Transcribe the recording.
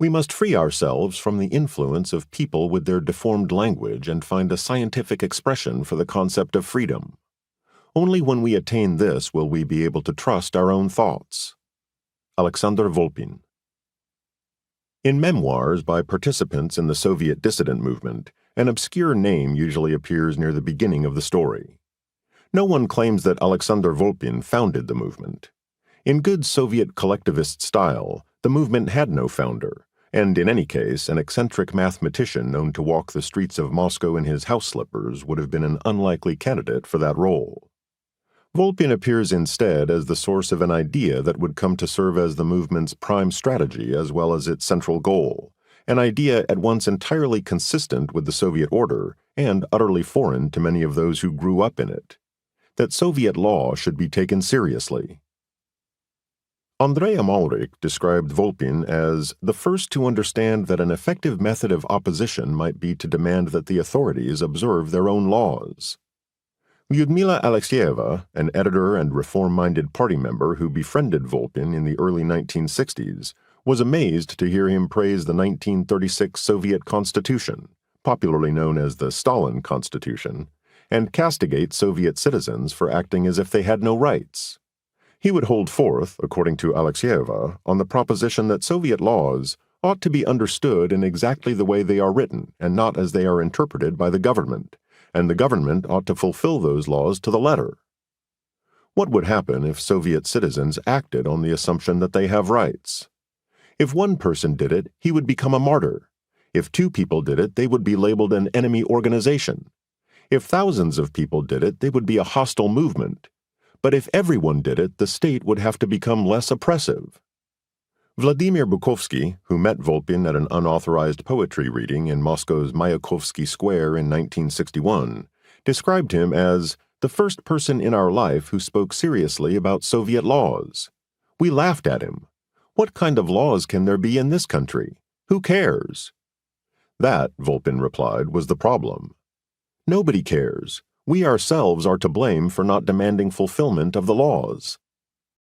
We must free ourselves from the influence of people with their deformed language and find a scientific expression for the concept of freedom. Only when we attain this will we be able to trust our own thoughts. Alexander Volpin. In memoirs by participants in the Soviet dissident movement, an obscure name usually appears near the beginning of the story. No one claims that Alexander Volpin founded the movement. In good Soviet collectivist style, the movement had no founder, and in any case, an eccentric mathematician known to walk the streets of Moscow in his house slippers would have been an unlikely candidate for that role. Volpin appears instead as the source of an idea that would come to serve as the movement's prime strategy as well as its central goal, an idea at once entirely consistent with the Soviet order and utterly foreign to many of those who grew up in it: that Soviet law should be taken seriously. Andrei Amalrik described Volpin as the first to understand that an effective method of opposition might be to demand that the authorities observe their own laws. Lyudmila Alexeyeva, an editor and reform-minded party member who befriended Volpin in the early 1960s, was amazed to hear him praise the 1936 Soviet Constitution, popularly known as the Stalin Constitution, and castigate Soviet citizens for acting as if they had no rights. He would hold forth, according to Alexeyeva, on the proposition that Soviet laws ought to be understood in exactly the way they are written and not as they are interpreted by the government, and the government ought to fulfill those laws to the letter. What would happen if Soviet citizens acted on the assumption that they have rights? If one person did it, he would become a martyr. If two people did it, they would be labeled an enemy organization. If thousands of people did it, they would be a hostile movement. But if everyone did it, the state would have to become less oppressive. Vladimir Bukovsky, who met Volpin at an unauthorized poetry reading in Moscow's Mayakovsky Square in 1961, described him as the first person in our life who spoke seriously about Soviet laws. We laughed at him. What kind of laws can there be in this country? Who cares? That, Volpin replied, was the problem. Nobody cares. We ourselves are to blame for not demanding fulfillment of the laws.